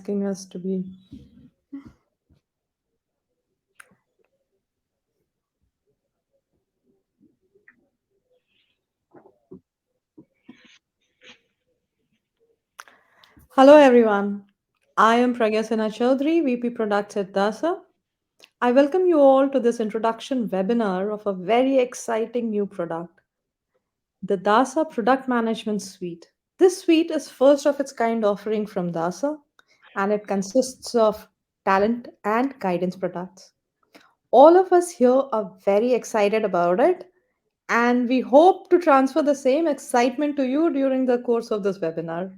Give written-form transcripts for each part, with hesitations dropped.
asking us to be. Hello, everyone. I am Pragyasena Chaudhary, VP Products at DASA. I welcome you all to this introduction webinar of a very exciting new product, the DASA Product Management Suite. This suite is first of its kind offering from DASA, and it consists of talent and guidance products. All of us here are very excited about it, and we hope to transfer the same excitement to you during the course of this webinar.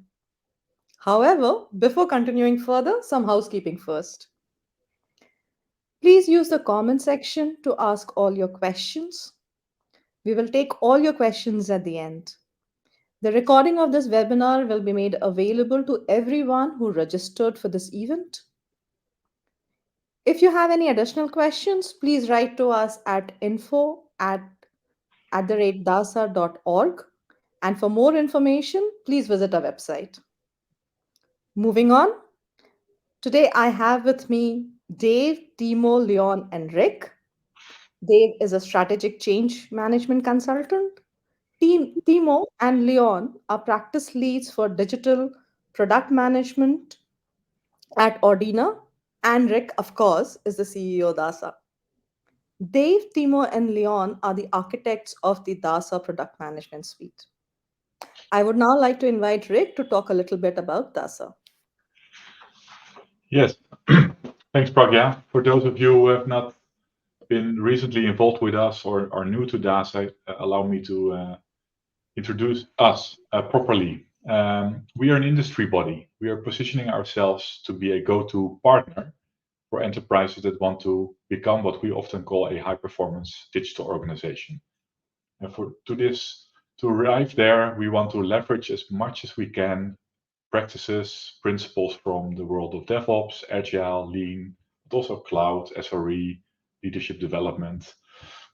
However, before continuing further, some housekeeping first. Please use the comment section to ask all your questions. We will take all your questions at the end. The recording of this webinar will be made available to everyone who registered for this event. If you have any additional questions, please write to us at info@dasa.org. And for more information, please visit our website. Moving on, today I have with me Dave, Timo, Leon, and Rick. Dave is a strategic change management consultant. Timo and Leon are practice leads for digital product management at Ordina. And Rick, of course, is the CEO of DASA. Dave, Timo, and Leon are the architects of the DASA product management suite. I would now like to invite Rick to talk a little bit about DASA. Yes, thanks, Pragya. For those of you who have not been recently involved with us or are new to DASA, allow me to introduce us properly. We are an industry body. We are positioning ourselves to be a go-to partner for enterprises that want to become what we often call a high-performance digital organization. And to arrive there, we want to leverage as much as we can practices, principles from the world of DevOps, Agile, Lean, but also cloud, SRE, leadership development,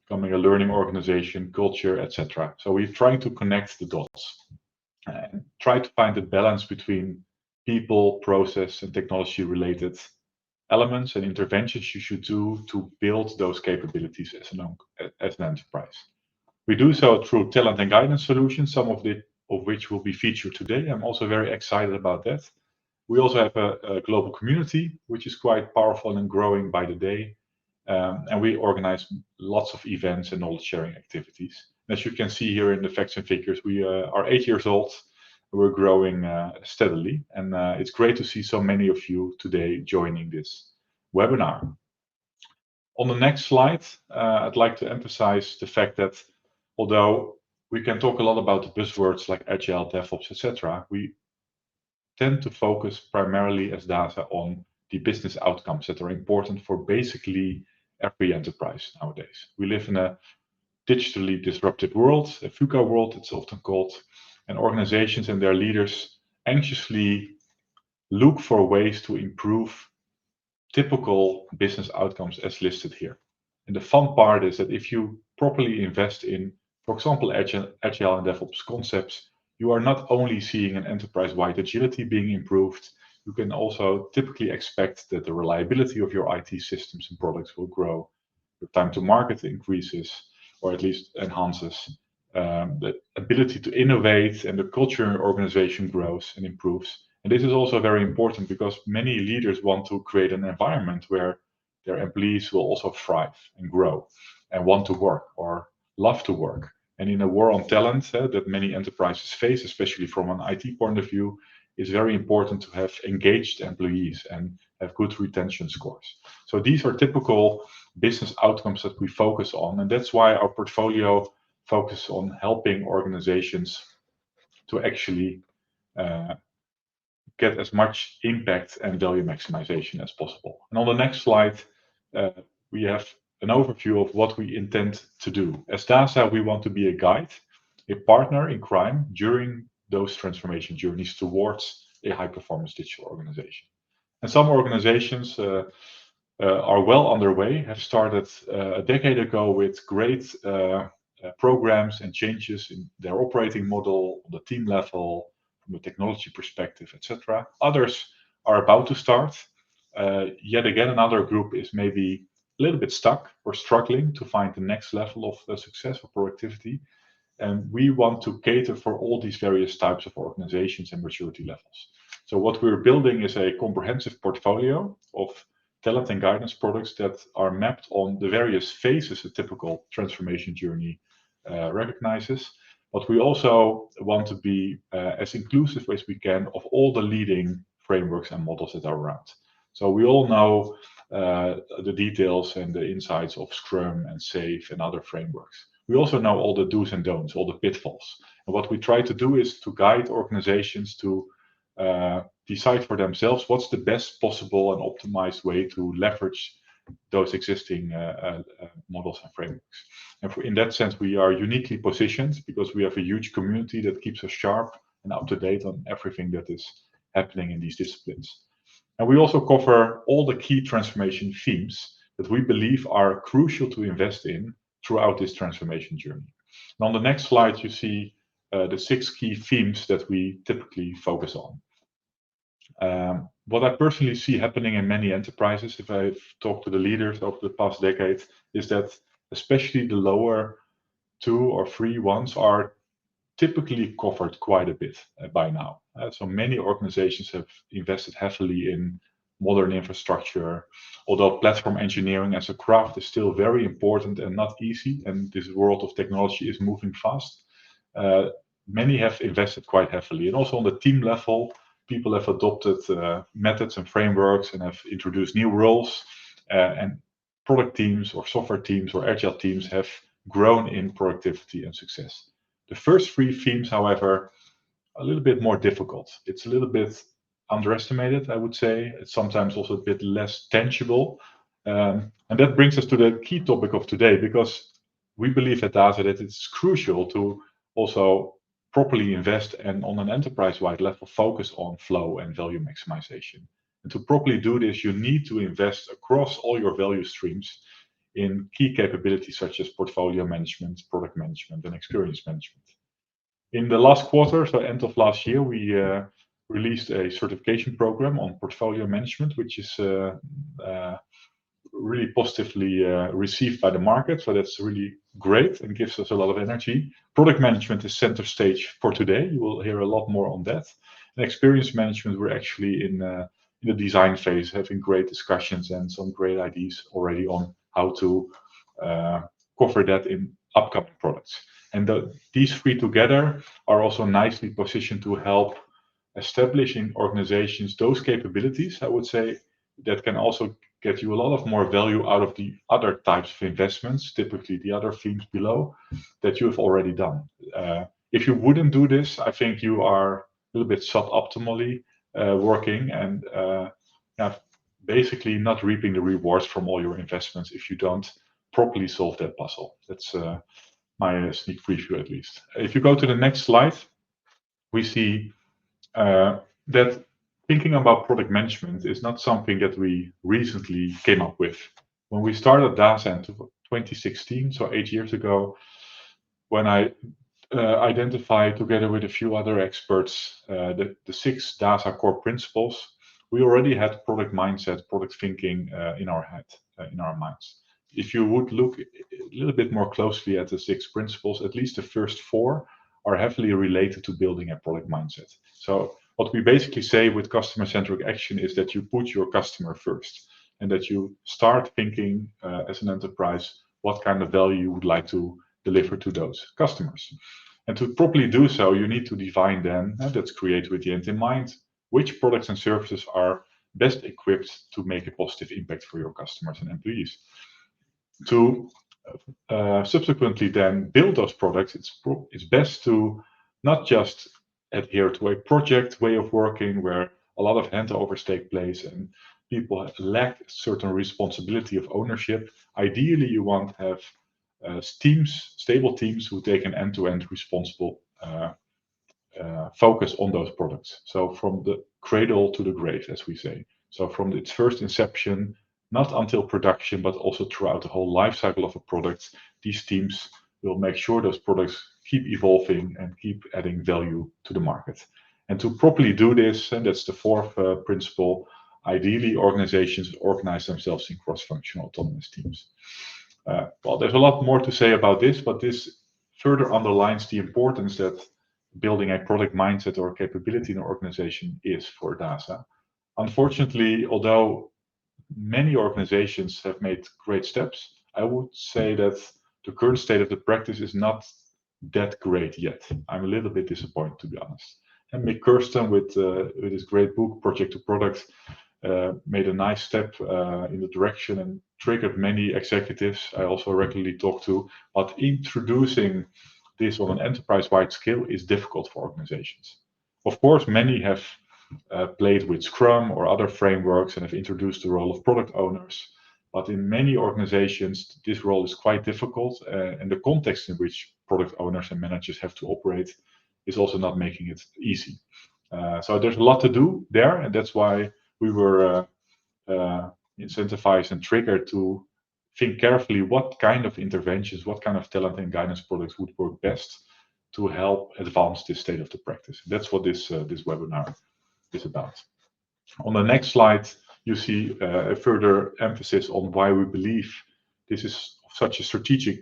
becoming a learning organization, culture, etc. So we're trying to connect the dots and try to find a balance between people, process, and technology-related elements and interventions you should do to build those capabilities as an enterprise. We do so through talent and guidance solutions, some of which will be featured today. I'm also very excited about that. We also have a global community, which is quite powerful and growing by the day. And we organize lots of events and knowledge sharing activities. As you can see here in the facts and figures, we are 8 years old. We're growing steadily. And it's great to see so many of you today joining this webinar. On the next slide, I'd like to emphasize the fact that although we can talk a lot about the buzzwords like Agile, DevOps, etc., we tend to focus primarily as DASA on the business outcomes that are important for basically every enterprise nowadays. We live in a digitally disrupted world, a VUCA world, it's often called, and organizations and their leaders anxiously look for ways to improve typical business outcomes as listed here. And the fun part is that if you properly invest in, for example, Agile and DevOps concepts, you are not only seeing an enterprise-wide agility being improved, you can also typically expect that the reliability of your IT systems and products will grow, your time to market increases, or at least enhances, the ability to innovate, and the culture in your organization grows and improves. And this is also very important because many leaders want to create an environment where their employees will also thrive and grow and want to work or love to work. And in a war on talent that many enterprises face, especially from an IT point of view, it's very important to have engaged employees and have good retention scores. So these are typical business outcomes that we focus on. And that's why our portfolio focuses on helping organizations to actually get as much impact and value maximization as possible. And on the next slide, we have an overview of what we intend to do. As DASA, we want to be a guide, a partner in crime during those transformation journeys towards a high-performance digital organization. And some organizations are well underway, have started a decade ago with great programs and changes in their operating model, on the team level, from a technology perspective, etc. Others are about to start. Yet again, another group is maybe a little bit stuck or struggling to find the next level of success or productivity. And we want to cater for all these various types of organizations and maturity levels. So what we're building is a comprehensive portfolio of talent and guidance products that are mapped on the various phases a typical transformation journey recognizes. But we also want to be as inclusive as we can of all the leading frameworks and models that are around. So we all know the details and the insights of Scrum and SAFe and other frameworks. We also know all the do's and don'ts, all the pitfalls. And what we try to do is to guide organizations to decide for themselves what's the best possible and optimized way to leverage those existing models and frameworks. And in that sense, we are uniquely positioned because we have a huge community that keeps us sharp and up to date on everything that is happening in these disciplines. And we also cover all the key transformation themes that we believe are crucial to invest in throughout this transformation journey. And on the next slide, you see the 6 key themes that we typically focus on. What I personally see happening in many enterprises, if I've talked to the leaders over the past decade, is that especially the lower 2 or 3 ones are typically covered quite a bit by now. So many organizations have invested heavily in modern infrastructure, although platform engineering as a craft is still very important and not easy, and this world of technology is moving fast. Many have invested quite heavily, and also on the team level, people have adopted methods and frameworks and have introduced new roles, and product teams or software teams or agile teams have grown in productivity and success. The first 3 themes, however, a little bit more difficult. It's a little bit underestimated, I would say. It's sometimes also a bit less tangible. And that brings us to the key topic of today, because we believe at DASA that it's crucial to also properly invest and on an enterprise-wide level focus on flow and value maximization. And to properly do this, you need to invest across all your value streams in key capabilities such as portfolio management, product management, and experience management. In the last quarter, so end of last year, we released a certification program on portfolio management, which is really positively received by the market. So that's really great and gives us a lot of energy. Product management is center stage for today. You will hear a lot more on that. And experience management, we're actually in the design phase, having great discussions and some great ideas already on how to cover that in upcoming products. And these 3 together are also nicely positioned to help establish in organizations those capabilities, I would say, that can also get you a lot of more value out of the other types of investments, typically the other themes below, that you have already done. If you wouldn't do this, I think you are a little bit suboptimally working and basically not reaping the rewards from all your investments if you don't properly solve that puzzle. That's my sneak preview, at least. If you go to the next slide, we see that thinking about product management is not something that we recently came up with. When we started DASA in 2016, so 8 years ago, when I identified together with a few other experts the 6 DASA core principles, we already had product mindset, product thinking in our head, in our minds. If you would look a little bit more closely at the 6 principles, at least the first 4 are heavily related to building a product mindset. So what we basically say with customer-centric action is that you put your customer first and that you start thinking as an enterprise what kind of value you would like to deliver to those customers. And to properly do so, you need to define then, and that's create with the end in mind, which products and services are best equipped to make a positive impact for your customers and employees. To subsequently then build those products, it's best to not just adhere to a project way of working where a lot of handovers take place and people lack certain responsibility of ownership. Ideally, you want to have teams, stable teams who take an end-to-end responsible focus on those products. So from the cradle to the grave, as we say. So from its first inception, not until production, but also throughout the whole life cycle of a product, these teams will make sure those products keep evolving and keep adding value to the market. And to properly do this, and that's the fourth principle, ideally organizations organize themselves in cross-functional autonomous teams. Well, there's a lot more to say about this, but this further underlines the importance that building a product mindset or capability in an organization is for DASA. Unfortunately, although many organizations have made great steps, I would say that the current state of the practice is not that great yet. I'm a little bit disappointed, to be honest. And Mick Kirsten, with his great book, Project to Product, made a nice step in the direction and triggered many executives I also regularly talk to. But introducing this on an enterprise-wide scale is difficult for organizations. Of course, many have played with Scrum or other frameworks and have introduced the role of product owners. But in many organizations, this role is quite difficult, and the context in which product owners and managers have to operate is also not making it easy. So there's a lot to do there, and that's why we were incentivized and triggered to think carefully what kind of interventions, what kind of talent and guidance products would work best to help advance this state of the practice. That's what this webinar is about. On the next slide, you see a further emphasis on why we believe this is of such a strategic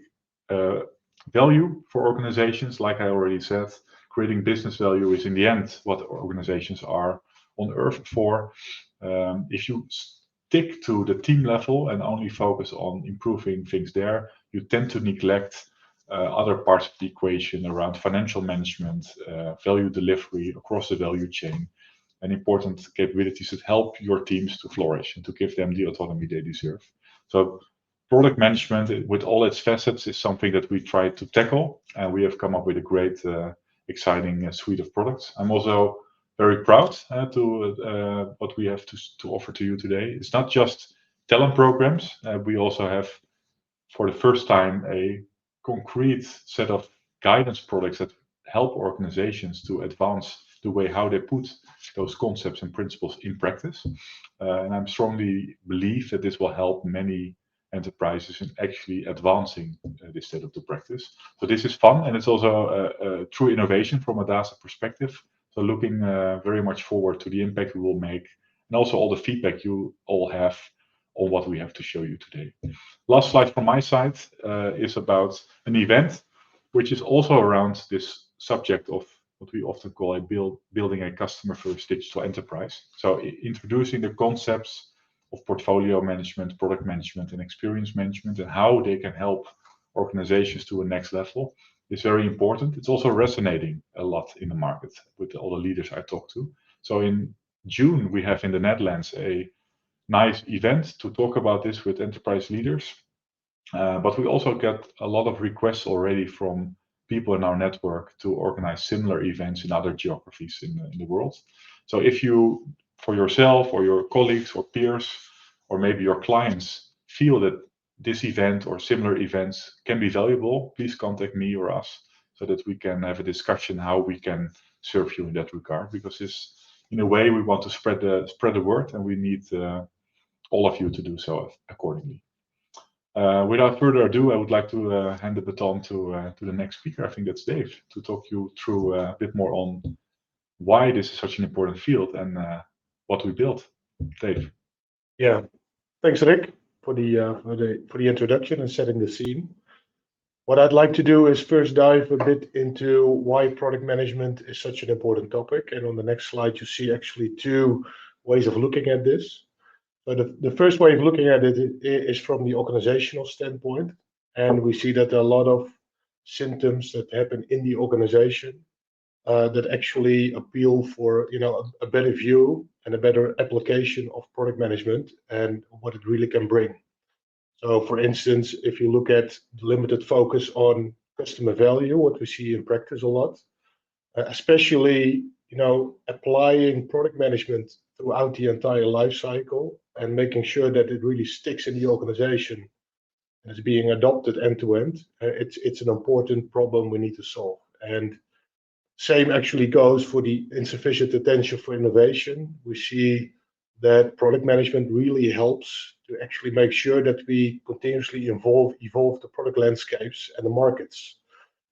uh, value for organizations. Like I already said, creating business value is in the end what organizations are on earth for. If you stick to the team level and only focus on improving things there, you tend to neglect other parts of the equation around financial management, value delivery across the value chain, and important capabilities that help your teams to flourish and to give them the autonomy they deserve. So product management with all its facets is something that we try to tackle, and we have come up with a great, exciting suite of products. I'm also very proud to what we have to offer to you today. It's not just talent programs. We also have, for the first time, a concrete set of guidance products that help organizations to advance the way how they put those concepts and principles in practice. And I strongly believe that this will help many enterprises in actually advancing this state of the practice. So this is fun, and it's also a true innovation from a DASA perspective. So looking very much forward to the impact we will make, and also all the feedback you all have on what we have to show you today. Last slide from my side is about an event which is also around this subject of what we often call building a customer-first digital enterprise. So introducing the concepts of portfolio management, product management, and experience management, and how they can help organizations to a next level is very important. It's also resonating a lot in the market with all the leaders I talk to. So in June, we have in the Netherlands a nice event to talk about this with enterprise leaders. But we also get a lot of requests already from people in our network to organize similar events in other geographies in the world. So if you, for yourself or your colleagues or peers, or maybe your clients, feel that this event or similar events can be valuable, please contact me or us so that we can have a discussion how we can serve you in that regard. Because this, in a way, we want to spread the word, and we need all of you to do so accordingly. Without further ado, I would like to hand the baton to the next speaker. I think that's Dave, to talk you through a bit more on why this is such an important field and what we built. Dave. Yeah, thanks, Rick, for the introduction and setting the scene. What I'd like to do is first dive a bit into why product management is such an important topic. And on the next slide, you see actually two ways of looking at this. So the first way of looking at it is from the organizational standpoint. And we see that there are a lot of symptoms that happen in the organization that actually appeal for a better view and a better application of product management and what it really can bring. So, for instance, if you look at the limited focus on customer value, what we see in practice a lot, especially applying product management throughout the entire life cycle and making sure that it really sticks in the organization and is being adopted end to end. It's an important problem we need to solve. And same actually goes for the insufficient attention for innovation. We see that product management really helps to actually make sure that we continuously evolve the product landscapes and the markets.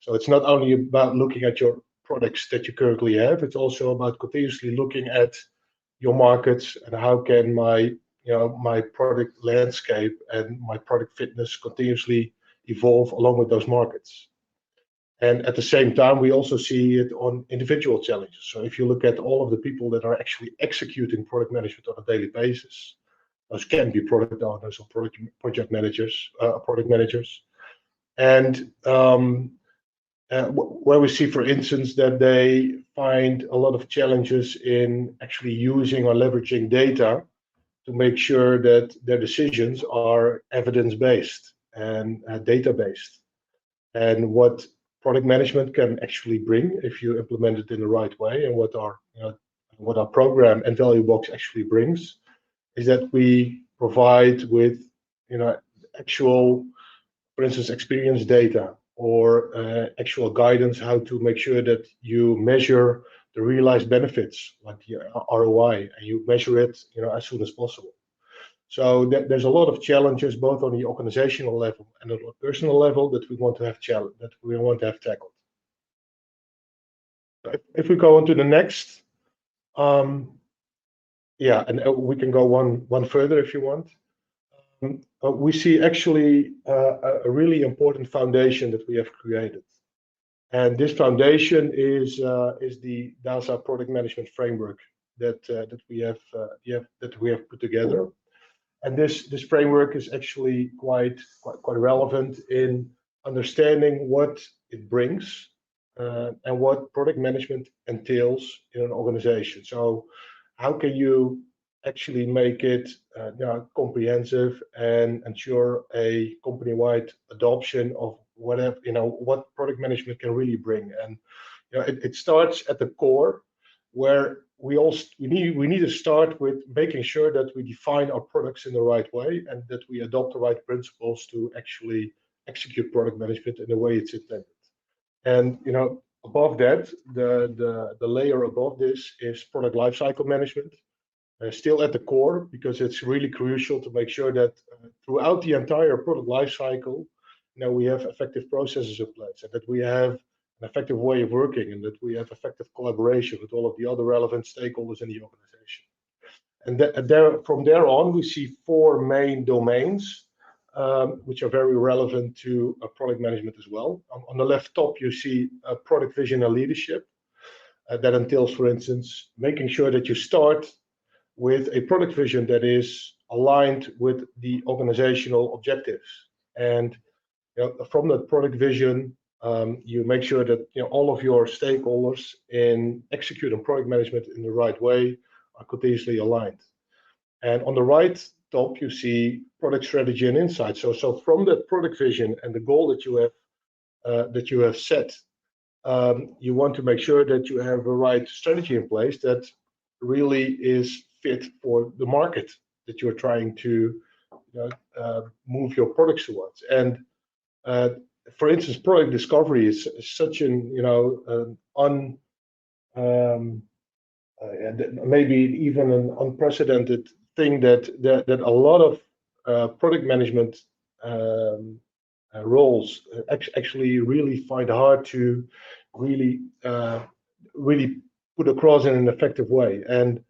So it's not only about looking at your products that you currently have. It's also about continuously looking at your markets and how can my product landscape and my product fitness continuously evolve along with those markets. And at the same time, we also see it on individual challenges. So if you look at all of the people that are actually executing product management on a daily basis, those can be product owners or project managers, product managers. And where we see, for instance, that they find a lot of challenges in actually using or leveraging data to make sure that their decisions are evidence-based and data-based. And what product management can actually bring if you implement it in the right way, and what our program and value box actually brings, is that we provide with actual, for instance, experience data or actual guidance how to make sure that you measure the realized benefits, like the ROI, and you measure it as soon as possible. So there's a lot of challenges both on the organizational level and on the personal level that we want to have tackled. If we go on to the next, and we can go one further if you want. We see actually a really important foundation that we have created, and this foundation is the DASA product management framework that we have put together. And this framework is actually quite relevant in understanding what it brings and what product management entails in an organization. So how can you actually make it comprehensive and ensure a company-wide adoption of what product management can really bring? And it starts at the core, where we need to start with making sure that we define our products in the right way and that we adopt the right principles to actually execute product management in the way it's intended. And above that, the layer above this is product lifecycle management, still at the core, because it's really crucial to make sure that throughout the entire product lifecycle, we have effective processes in place, and that we have an effective way of working, and that we have effective collaboration with all of the other relevant stakeholders in the organization. And from there on, we see four main domains, which are very relevant to product management as well. On the left top, you see product vision and leadership. That entails, for instance, making sure that you start with a product vision that is aligned with the organizational objectives. And from that product vision, you make sure that all of your stakeholders in executing product management in the right way are continuously aligned. And on the right top, you see product strategy and insight. So from that product vision and the goal that you have set, you want to make sure that you have a right strategy in place that really is fit for the market that you're trying to move your products towards. And for instance, product discovery is such maybe even an unprecedented thing that a lot of product management roles actually really find hard to really put across in an effective way. And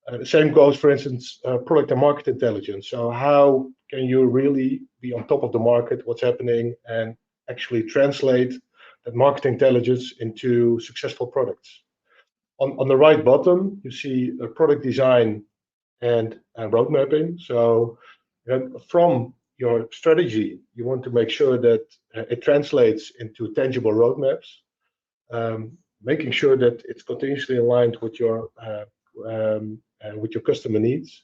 the same goes, for instance, product and market intelligence. So how can you really be on top of the market, what's happening, and actually translate that market intelligence into successful products? On the right bottom, you see product design and road mapping. So from your strategy, you want to make sure that it translates into tangible roadmaps, making sure that it's continuously aligned with your customer needs.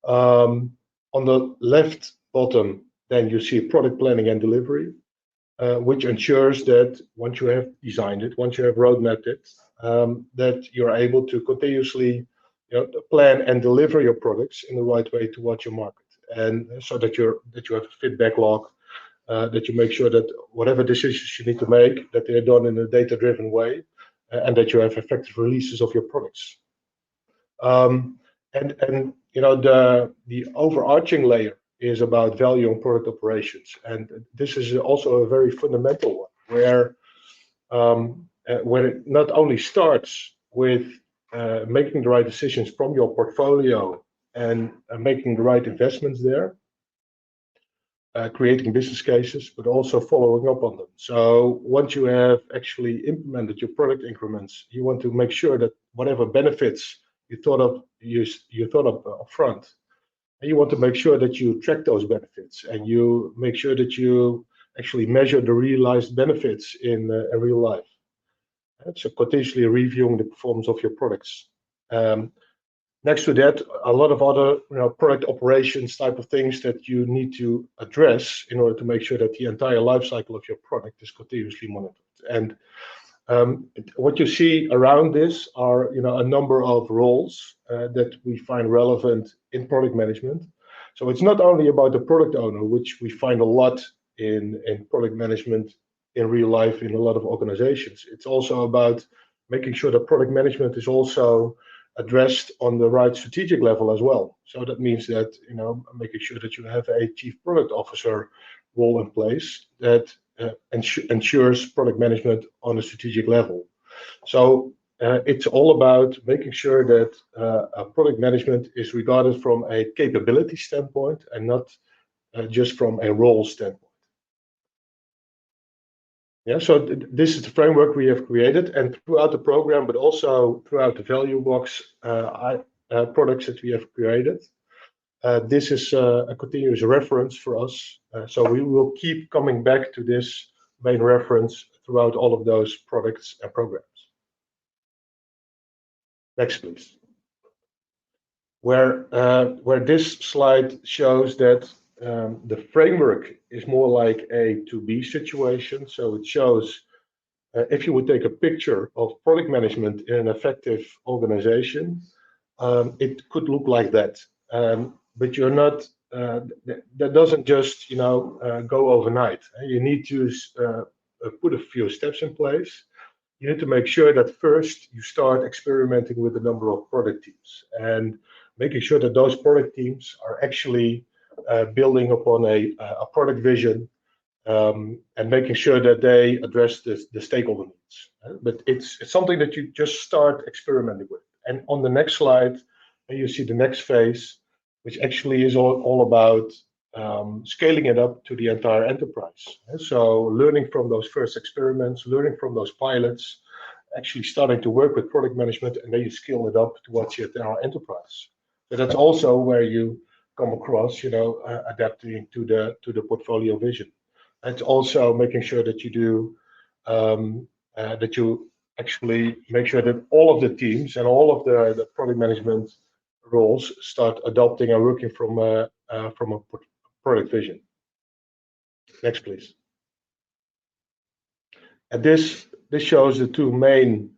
On the left bottom, then you see product planning and delivery, which ensures that once you have designed it, once you have roadmapped it, that you're able to continuously plan and deliver your products in the right way towards your market, and so that you have a fit backlog, that you make sure that whatever decisions you need to make, that they're done in a data-driven way, and that you have effective releases of your products. And the overarching layer is about value and product operations, and this is also a very fundamental one, where where it not only starts with making the right decisions from your portfolio and making the right investments there, creating business cases, but also following up on them. So once you have actually implemented your product increments, you want to make sure that whatever benefits you thought of upfront, and you want to make sure that you track those benefits and you make sure that you actually measure the realized benefits in real life. And so continuously reviewing the performance of your products. Next to that, a lot of other product operations type of things that you need to address in order to make sure that the entire life cycle of your product is continuously monitored. And what you see around this are a number of roles that we find relevant in product management. So it's not only about the product owner, which we find a lot in product management in real life in a lot of organizations. It's also about making sure that product management is also addressed on the right strategic level as well. So that means that making sure that you have a chief product officer role in place that ensures product management on a strategic level. So it's all about making sure that product management is regarded from a capability standpoint and not just from a role standpoint. Yeah, so this is the framework we have created, and throughout the program, but also throughout the value box products that we have created, this is a continuous reference for us. So we will keep coming back to this main reference throughout all of those products and programs. Next, please. Where this slide shows that the framework is more like a to-be situation. So it shows if you would take a picture of product management in an effective organization, it could look like that. But you're not. That doesn't just go overnight. You need to put a few steps in place. You need to make sure that first you start experimenting with a number of product teams and making sure that those product teams are actually building upon a product vision and making sure that they address the stakeholder needs. But it's something that you just start experimenting with. And on the next slide, you see the next phase, which actually is all about scaling it up to the entire enterprise. So learning from those first experiments, learning from those pilots, actually starting to work with product management, and then you scale it up towards your enterprise. So that's also where you come across, adapting to the portfolio vision. It's also making sure that you do that you actually make sure that all of the teams and all of the product management roles start adopting and working from a product vision. Next, please. And this shows the two main,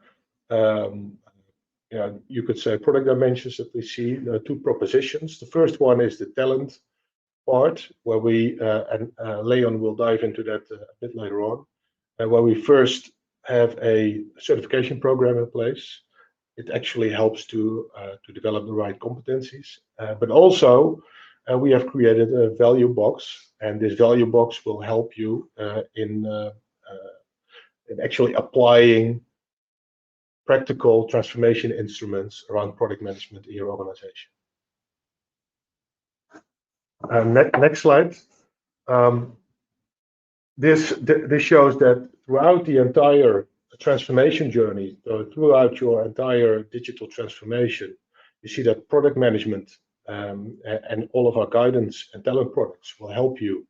you could say, product dimensions that we see. There are two propositions. The first one is the talent part, where we and Leon will dive into that a bit later on, where we first have a certification program in place. It actually helps to develop the right competencies, but also we have created a value box, and this value box will help you in actually applying practical transformation instruments around product management in your organization. Next slide. This shows that throughout the entire transformation journey, throughout your entire digital transformation, you see that product management and all of our guidance and talent products will help you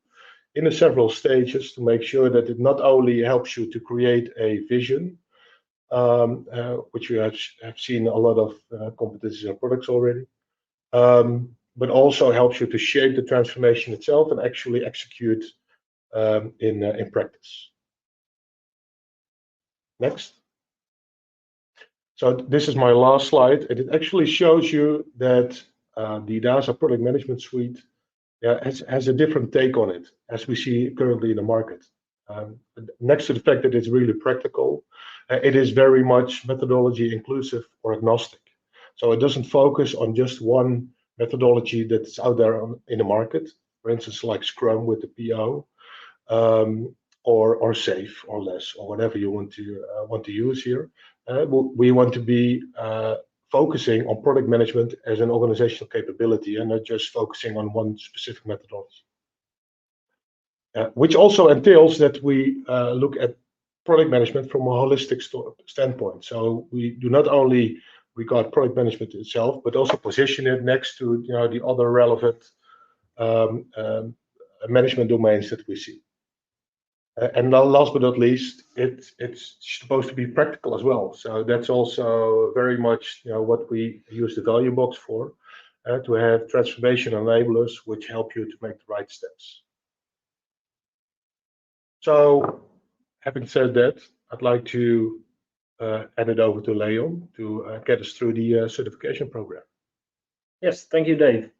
in the several stages to make sure that it not only helps you to create a vision, which you have seen a lot of competencies and products already, but also helps you to shape the transformation itself and actually execute in practice. Next. So this is my last slide, and it actually shows you that the DASA product management suite has a different take on it as we see currently in the market. Next to the fact that it's really practical, it is very much methodology inclusive or agnostic. So it doesn't focus on just one methodology that's out there in the market, for instance, like Scrum with the PO. or safe or less or whatever you want to use here. We want to be focusing on product management as an organizational capability and not just focusing on one specific methodology. Which also entails that we look at product management from a holistic standpoint. So we do not only regard product management itself, but also position it next to the other relevant management domains that we see. And last but not least, it's supposed to be practical as well. So that's also very much what we use the value box for, to have transformation enablers which help you to make the right steps. So having said that, I'd like to hand it over to Leon to get us through the certification program. Yes, thank you, Dave.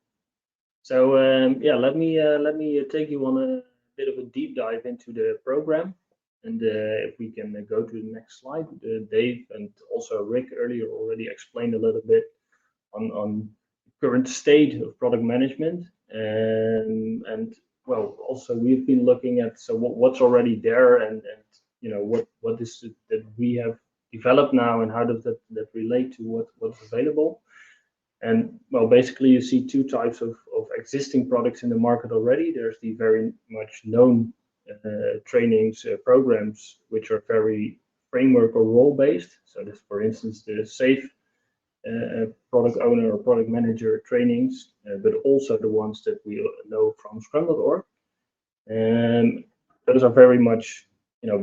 So yeah, let me take you on a bit of a deep dive into the program, and if we can go to the next slide. Dave and also Rick earlier already explained a little bit on the current state of product management, and well, also we've been looking at what's already there, and what is it that we have developed now, and how does that relate to what's available. And well, basically you see two types of existing products in the market already. There's the very much known trainings programs, which are very framework or role based. So this, for instance, the safe product owner or product manager trainings, but also the ones that we know from Scrum.org. And those are very much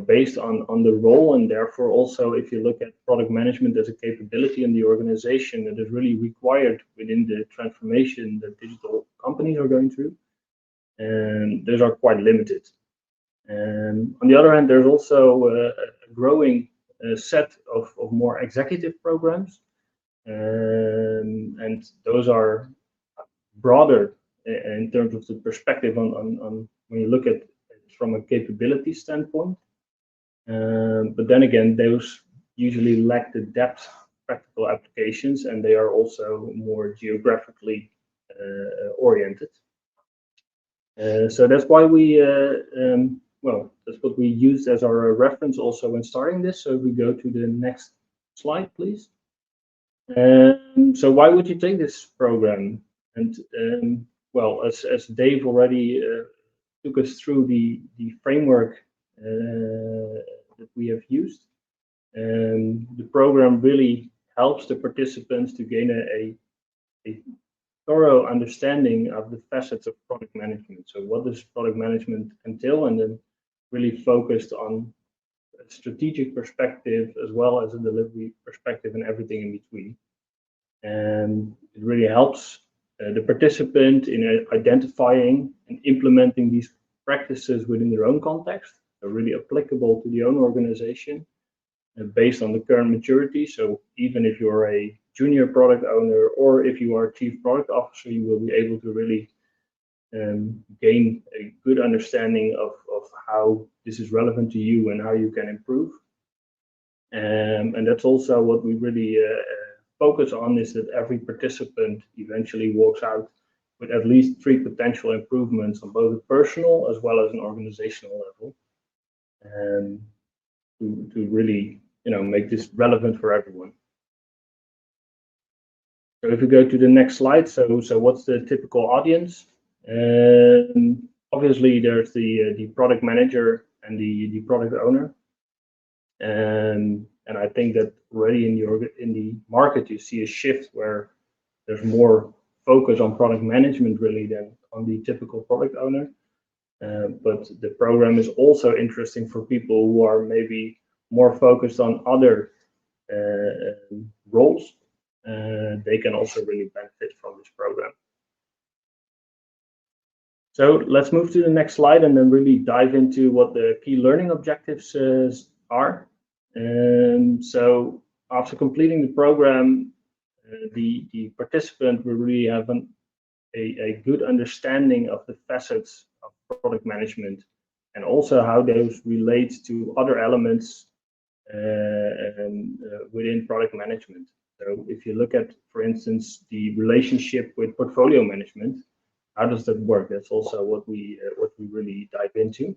based on the role, and therefore also if you look at product management as a capability in the organization that is really required within the transformation that digital companies are going through, and those are quite limited. And on the other hand, there's also a growing set of more executive programs, and those are broader in terms of the perspective on when you look at it from a capability standpoint. But then again, those usually lack the depth practical applications, and they are also more geographically oriented. So that's why that's what we used as our reference also when starting this. So if we go to the next slide, please. So why would you take this program? And well, as Dave already took us through the framework that we have used, the program really helps the participants to gain a thorough understanding of the facets of product management. So what does product management entail, and then really focused on a strategic perspective as well as a delivery perspective and everything in between. And it really helps the participant in identifying and implementing these practices within their own context. Are really applicable to the own organization based on the current maturity. So even if you're a junior product owner or if you are chief product officer, you will be able to really gain a good understanding of how this is relevant to you and how you can improve. And that's also what we really focus on, is that every participant eventually walks out with at least 3 potential improvements on both a personal as well as an organizational level. To really make this relevant for everyone. So if we go to the next slide, so what's the typical audience? Obviously there's the product manager and the product owner, and I think that already in the market you see a shift where there's more focus on product management really than on the typical product owner. But the program is also interesting for people who are maybe more focused on other roles. They can also really benefit from this program. So let's move to the next slide and then really dive into what the key learning objectives are. So after completing the program, the participant will really have a good understanding of the facets of product management and also how those relate to other elements within product management. So if you look at, for instance, the relationship with portfolio management, how does that work? That's also what we really dive into.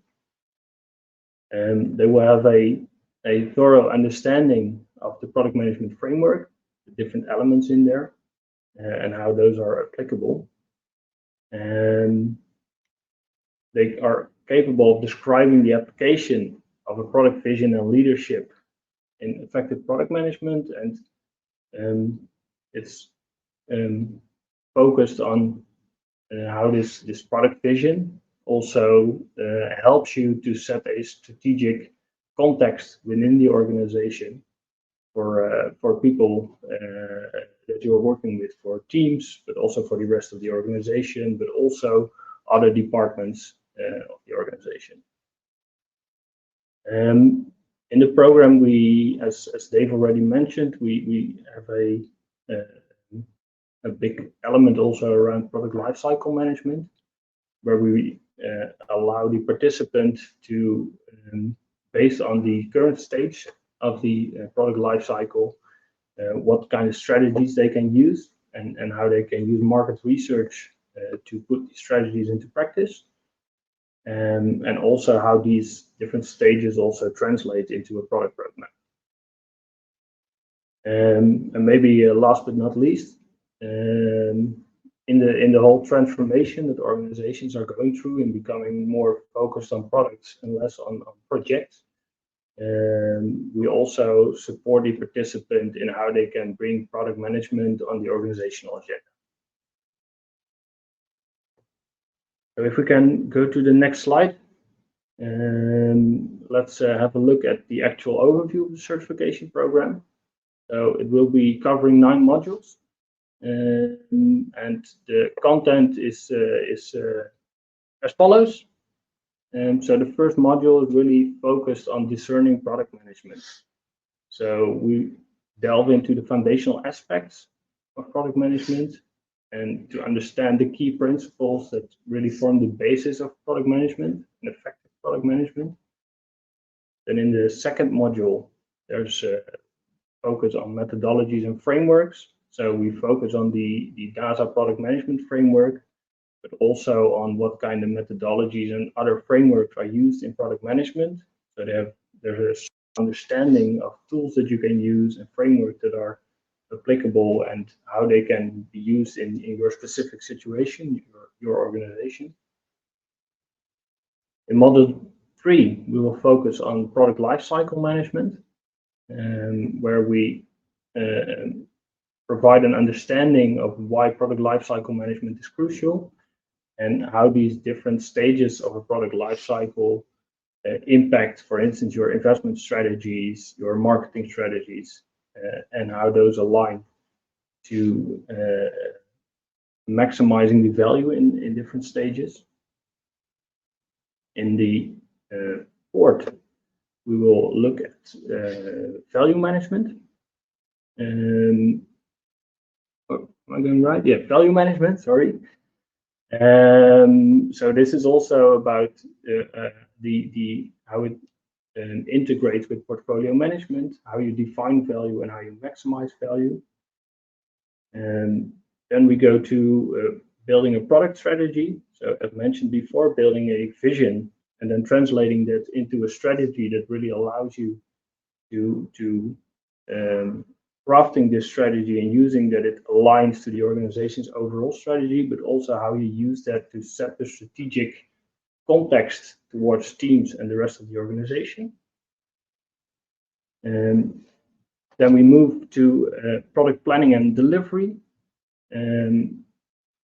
They will have a thorough understanding of the product management framework, the different elements in there, and how those are applicable. And they are capable of describing the application of a product vision and leadership in effective product management, and it's focused on how this product vision also helps you to set a strategic context within the organization for people that you're working with, for teams, but also for the rest of the organization, but also other departments of the organization. In the program, as Dave already mentioned, we have a big element also around product lifecycle management, where we allow the participant to, based on the current stage of the product lifecycle, what kind of strategies they can use and how they can use market research to put these strategies into practice. And also how these different stages also translate into a product roadmap. And maybe last but not least, in the whole transformation that organizations are going through and becoming more focused on products and less on projects, we also support the participant in how they can bring product management on the organizational agenda. So if we can go to the next slide, let's have a look at the actual overview of the certification program. So it will be covering 9 modules, and the content is as follows. So the first module is really focused on discerning product management. So we delve into the foundational aspects of product management and to understand the key principles that really form the basis of product management and effective product management. Then in the second module, there's a focus on methodologies and frameworks. So we focus on the DASA product management framework, but also on what kind of methodologies and other frameworks are used in product management. So there's a understanding of tools that you can use and frameworks that are applicable and how they can be used in your specific situation, your organization. In module 3, we will focus on product lifecycle management, where we provide an understanding of why product lifecycle management is crucial and how these different stages of a product lifecycle impact, for instance, your investment strategies, your marketing strategies, and how those align to maximizing the value in different stages. In the fourth, we will look at value management. Am I going right? Yeah, value management, sorry. So this is also about how it integrates with portfolio management, how you define value and how you maximize value. And then we go to building a product strategy. So as mentioned before, building a vision and then translating that into a strategy that really allows you to crafting this strategy and using that it aligns to the organization's overall strategy, but also how you use that to set the strategic context towards teams and the rest of the organization. And then we move to product planning and delivery,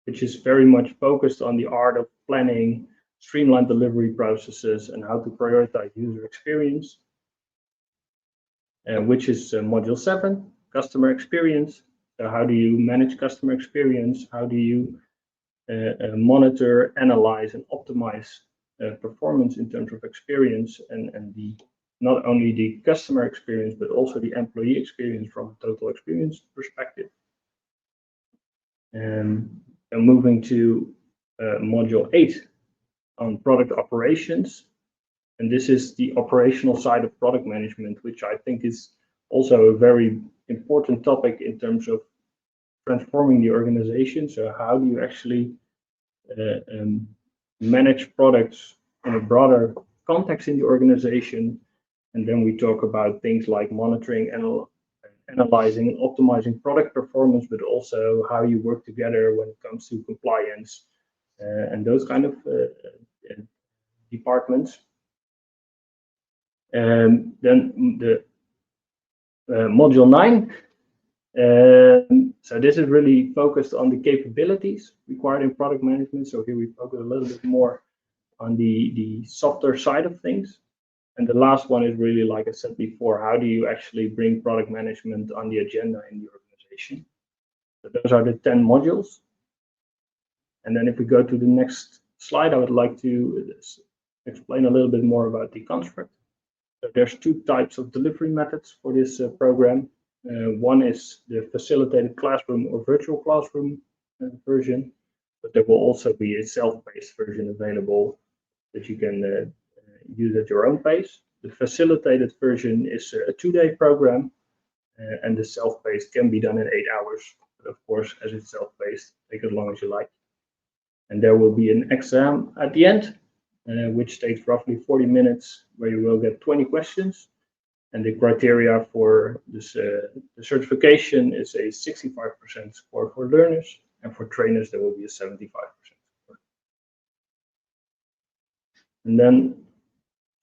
which is very much focused on the art of planning, streamlined delivery processes, and how to prioritize user experience, which is module 7, customer experience. So how do you manage customer experience? How do you monitor, analyze, and optimize performance in terms of experience and not only the customer experience, but also the employee experience from a total experience perspective. And moving to module 8 on product operations. And this is the operational side of product management, which I think is also a very important topic in terms of transforming the organization. So how do you actually manage products in a broader context in the organization. And then we talk about things like monitoring, analyzing and optimizing product performance, but also how you work together when it comes to compliance and those kind of departments. And then the module 9. So this is really focused on the capabilities required in product management. So here we focus a little bit more on the softer side of things. And the last one is really, like I said before, how do you actually bring product management on the agenda in the organization? So those are the 10 modules. And then if we go to the next slide, I would like to explain a little bit more about the construct. So there's 2 types of delivery methods for this program. One is the facilitated classroom or virtual classroom version, but there will also be a self-paced version available that you can use at your own pace. The facilitated version is a 2-day program, and the self-paced can be done in 8 hours. But of course, as it's self-paced, take as long as you like. And there will be an exam at the end, which takes roughly 40 minutes, where you will get 20 questions. And the criteria for this the certification is a 65% score for learners, and for trainers there will be a 75% score. And then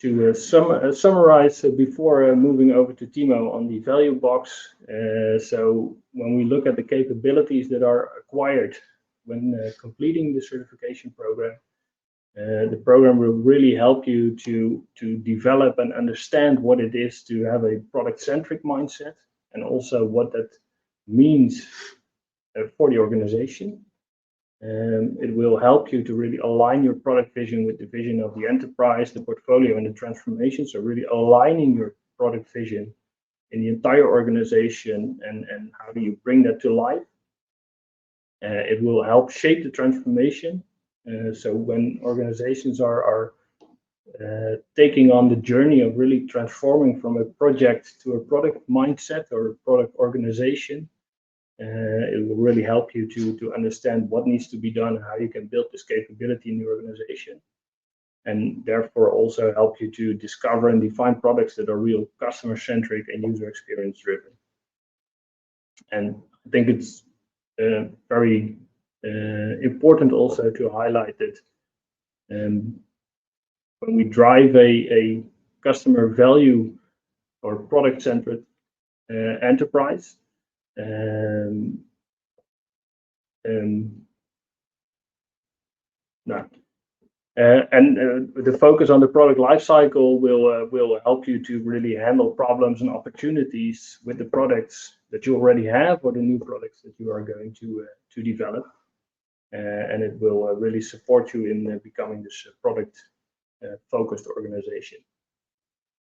to summarize before moving over to Timo on the value box. So when we look at the capabilities that are acquired when completing the certification program, the program will really help you to develop and understand what it is to have a product-centric mindset, and also what that means for the organization. It will help you to really align your product vision with the vision of the enterprise, the portfolio, and the transformation. So really aligning your product vision in the entire organization, and how do you bring that to life. It will help shape the transformation. So when organizations are taking on the journey of really transforming from a project to a product mindset or a product organization, it will really help you to understand what needs to be done and how you can build this capability in the organization, and therefore also help you to discover and define products that are real customer-centric and user experience driven. And I think it's very important also to highlight that when we drive a customer value or product-centered enterprise, the focus on the product lifecycle will help you to really handle problems and opportunities with the products that you already have, or the new products that you are going to develop, and it will really support you in becoming this product focused organization.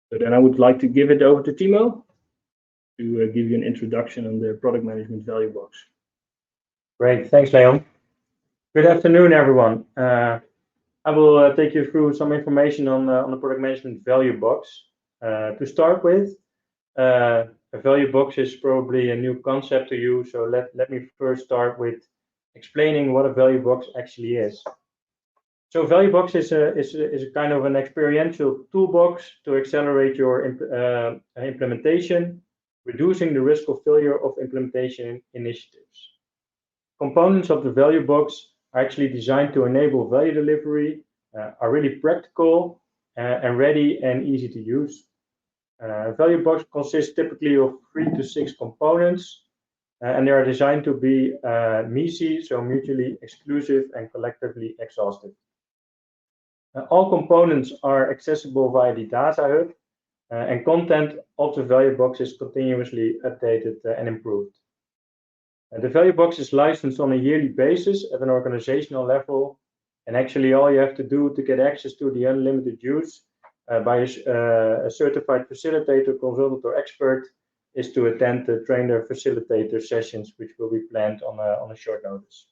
So then I would like to give it over to Timo to give you an introduction on the product management value box. Great, thanks, Leon. Good afternoon, everyone. I will take you through some information on the product management value box. To start with, a value box is probably a new concept to you, so let me first start with explaining what a value box actually is. So a value box is a kind of an experiential toolbox to accelerate your implementation, reducing the risk of failure of implementation initiatives. Components of the value box are actually designed to enable value delivery, are really practical and ready and easy to use. Value box consists typically of 3 to 6 components, and they are designed to be MISI, so mutually exclusive and collectively exhaustive. All components are accessible via the DASA hub, and content of the value box is continuously updated and improved. The value box is licensed on a yearly basis at an organizational level, and actually all you have to do to get access to the unlimited use by a certified facilitator, consultant, or expert is to attend the trainer facilitator sessions, which will be planned on a short notice.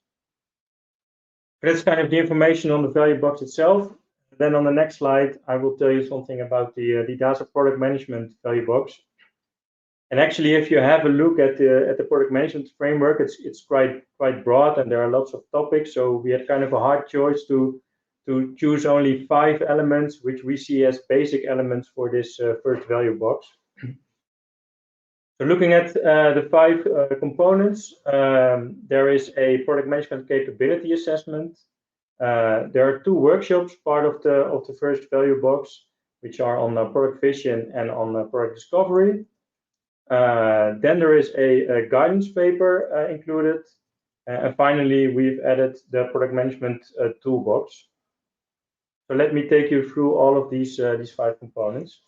That's kind of the information on the value box itself. Then on the next slide, I will tell you something about the DASA product management value box. And actually, if you have a look at the product management framework, it's quite broad, and there are lots of topics. So we had kind of a hard choice to to choose only 5 elements, which we see as basic elements for this first value box. So looking at the 5 components, there is a product management capability assessment. There are 2 workshops, part of the first value box, which are on product vision and on product discovery. Then there is a guidance paper included. And finally, we've added the product management toolbox. So let me take you through all of these 5 components.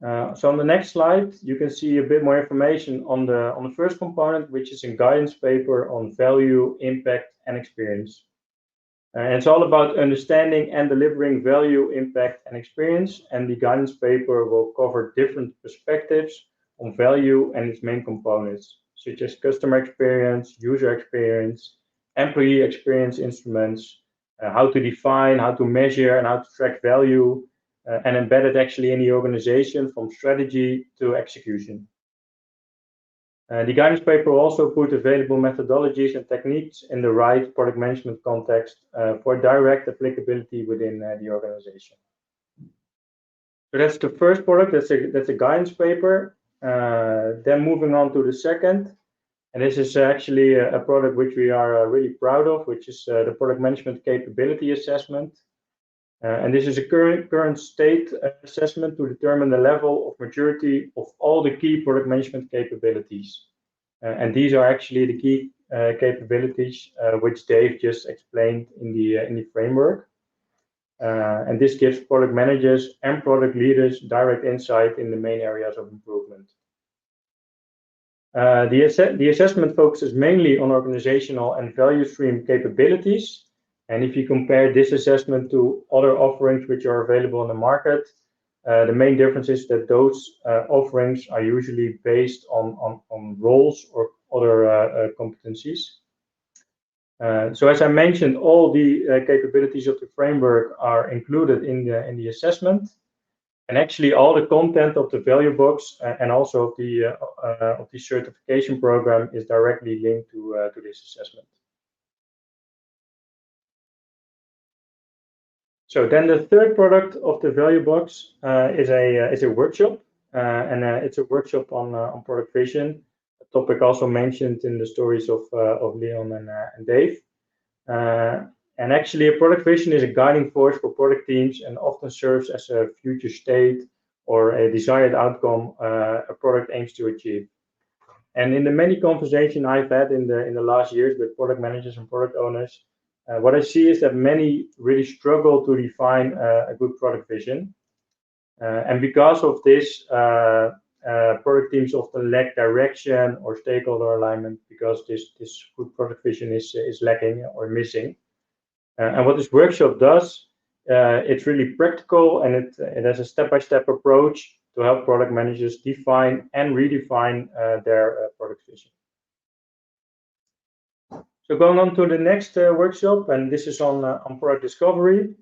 So on the next slide, you can see a bit more information on the first component, which is a guidance paper on value, impact, and experience. It's all about understanding and delivering value, impact, and experience. And the guidance paper will cover different perspectives on value and its main components, such as customer experience, user experience, employee experience instruments, how to define, how to measure, and how to track value, and embed it actually in the organization from strategy to execution. The guidance paper will also put available methodologies and techniques in the right product management context for direct applicability within the organization. So that's the first product, that's a guidance paper. Then moving on to the second, and this is actually a product which we are really proud of, which is the product management capability assessment. And this is a current state assessment to determine the level of maturity of all the key product management capabilities. And these are actually the key capabilities which Dave just explained in the framework. And this gives product managers and product leaders direct insight in the main areas of improvement. The assessment focuses mainly on organizational and value stream capabilities. And if you compare this assessment to other offerings which are available in the market, the main difference is that those offerings are usually based on roles or other competencies. So as I mentioned, all the capabilities of the framework are included in the assessment. And actually all the content of the value box and also of the certification program is directly linked to this assessment. So then the third product of the value box is a workshop, and it's a workshop on product vision, a topic also mentioned in the stories of Leon and Dave. And actually, a product vision is a guiding force for product teams and often serves as a future state or a desired outcome a product aims to achieve. And in the many conversations I've had in the last years with product managers and product owners, what I see is that many really struggle to define a good product vision. And because of this, product teams often lack direction or stakeholder alignment because this good product vision is lacking or missing. And what this workshop does, it's really practical, and it has a step-by-step approach to help product managers define and redefine their product vision. So going on to the next workshop, and this is on product discovery.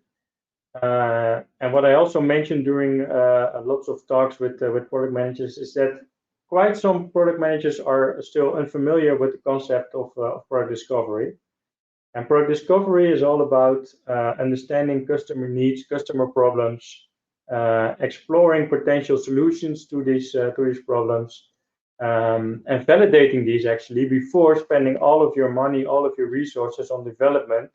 And what I also mentioned during lots of talks with product managers is that quite some product managers are still unfamiliar with the concept of product discovery. And product discovery is all about understanding customer needs, customer problems, exploring potential solutions to these problems, and validating these actually before spending all of your money, all of your resources on development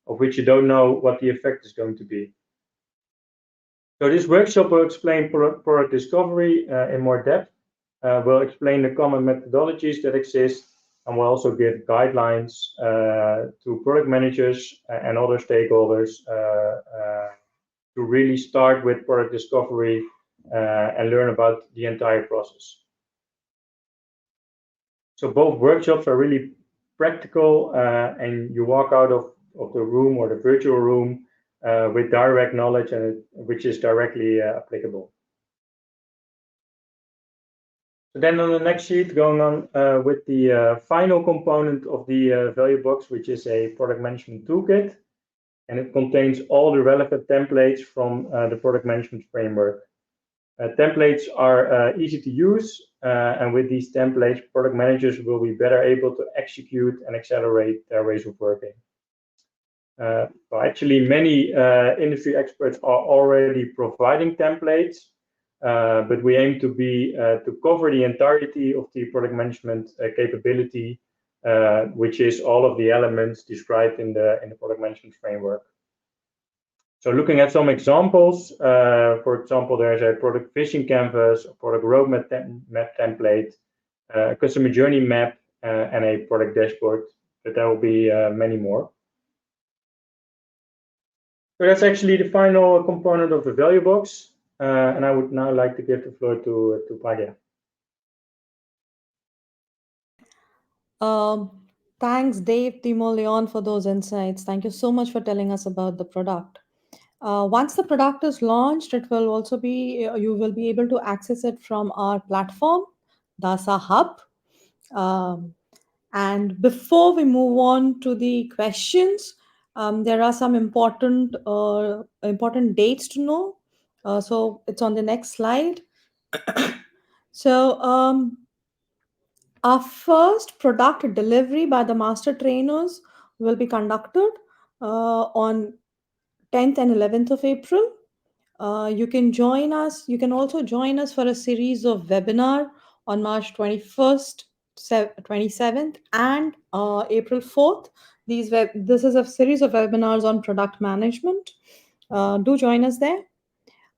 of which you don't know what the effect is going to be. So this workshop will explain product discovery in more depth. We'll explain the common methodologies that exist, and we'll also give guidelines to product managers and other stakeholders to really start with product discovery and learn about the entire process. So both workshops are really practical, and you walk out of the room or the virtual room with direct knowledge, and which is directly applicable. So then on the next sheet, going on with the final component of the value box, which is a product management toolkit, and it contains all the relevant templates from the product management framework. Templates are easy to use, and with these templates, product managers will be better able to execute and accelerate their ways of working. Well, actually, many industry experts are already providing templates, but we aim to cover the entirety of the product management capability, which is all of the elements described in the product management framework. So looking at some examples, for example, there's a product vision canvas, a product roadmap map template, a customer journey map, and a product dashboard. But there will be many more. So that's actually the final component of the value box. And I would now like to give the floor to Pragya. Thanks, Dave, Timo, Leon, for those insights. Thank you so much for telling us about the product. Once the product is launched, it will also be you will be able to access it from our platform, DASA Hub. And before we move on to the questions, there are some important dates to know. So it's on the next slide. So our first product delivery by the master trainers will be conducted on 10th and 11th of April. You can join us. You can also join us for a series of webinar on March 21st, 27th, and April 4th. This is a series of webinars on product management. Do join us there.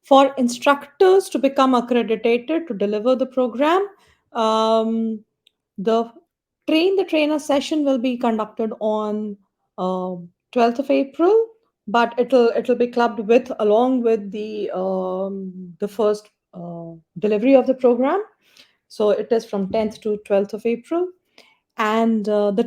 For instructors to become accredited to deliver the program, the train the trainer session will be conducted on 12th of April, but it'll be clubbed with along with the first delivery of the program. So it is from 10th to 12th of April. And the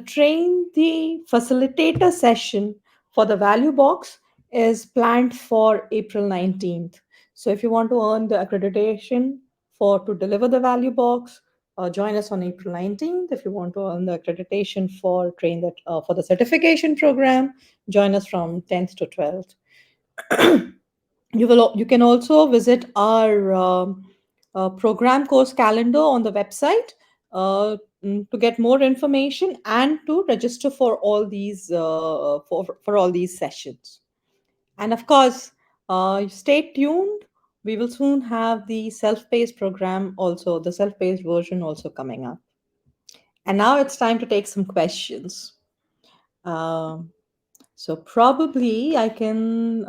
facilitator session for the value box is planned for April 19th. So if you want to earn the accreditation to deliver the value box, join us on April 19th. If you want to earn the accreditation for for the certification program, join us from 10th to 12th. You can also visit our program course calendar on the website to get more information and to register for all these for all these sessions. And of course, stay tuned. We will soon have the self-paced program also, the self-paced version also coming up. And now it's time to take some questions. So probably I can,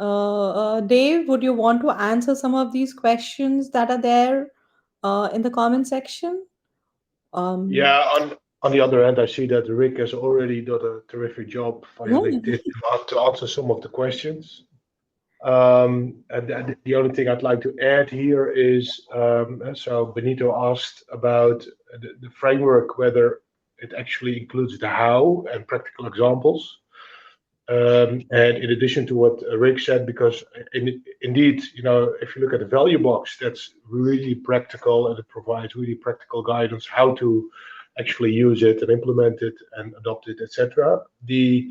Dave, would you want to answer some of these questions that are there in the comment section? Yeah, on the other hand, I see that Rick has already done a terrific job via LinkedIn to answer some of the questions. And the only thing I'd like to add here is, so Benito asked about the framework, whether it actually includes the how and practical examples. And in addition to what Rick said, because indeed, if you look at the value box, that's really practical and it provides really practical guidance how to actually use it and implement it and adopt it, etc. The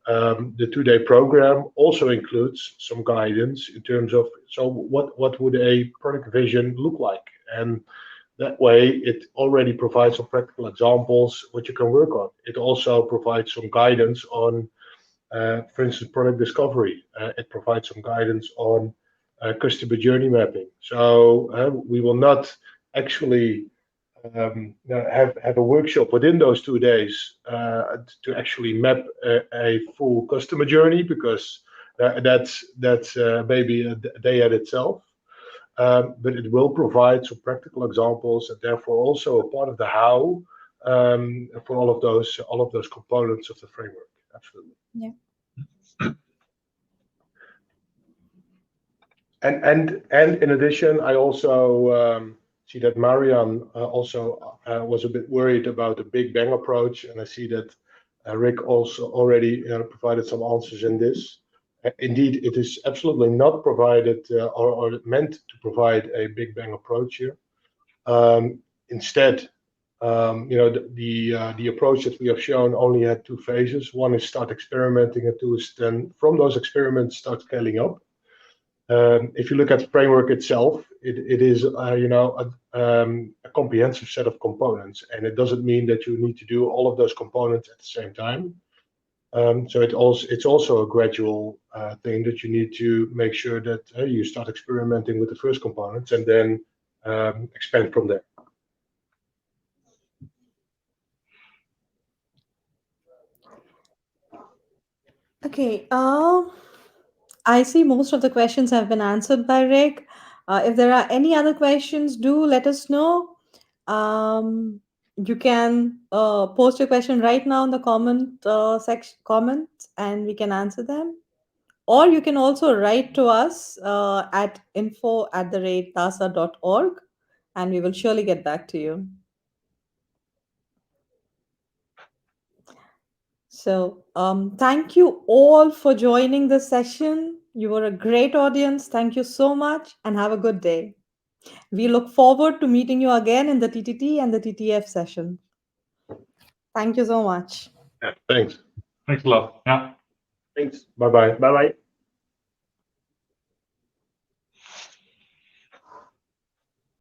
2-day program also includes some guidance in terms of what would a product vision look like, and that way it already provides some practical examples what you can work on. It also provides some guidance on for instance, product discovery. It provides some guidance on customer journey mapping. So we will not actually have a workshop within those 2 days to actually map a full customer journey, because that's maybe a day at itself. But it will provide some practical examples and therefore also a part of the how for all of those components of the framework. Absolutely. Yeah. And in addition, I also see that Marian also was a bit worried about the Big Bang approach, and I see that Rick also already provided some answers in this. Indeed, it is absolutely not provided or meant to provide a Big Bang approach here. Instead, the approach that we have shown only had 2 phases. One is start experimenting, and 2 is then from those experiments start scaling up. If you look at the framework itself, it is a comprehensive set of components, and it doesn't mean that you need to do all of those components at the same time. So it's also a gradual thing that you need to make sure that you start experimenting with the first components and then expand from there. Okay. I see most of the questions have been answered by Rick. If there are any other questions, do let us know. You can post your question right now in the comments, and we can answer them. Or you can also write to us at info@dasa.org, and we will surely get back to you. So, thank you all for joining this session. You were a great audience. Thank you so much, and have a good day. We look forward to meeting you again in the TTT and the TTF session. Thank you so much. Yeah, thanks. Thanks a lot. Yeah. Thanks. Bye bye. Bye bye.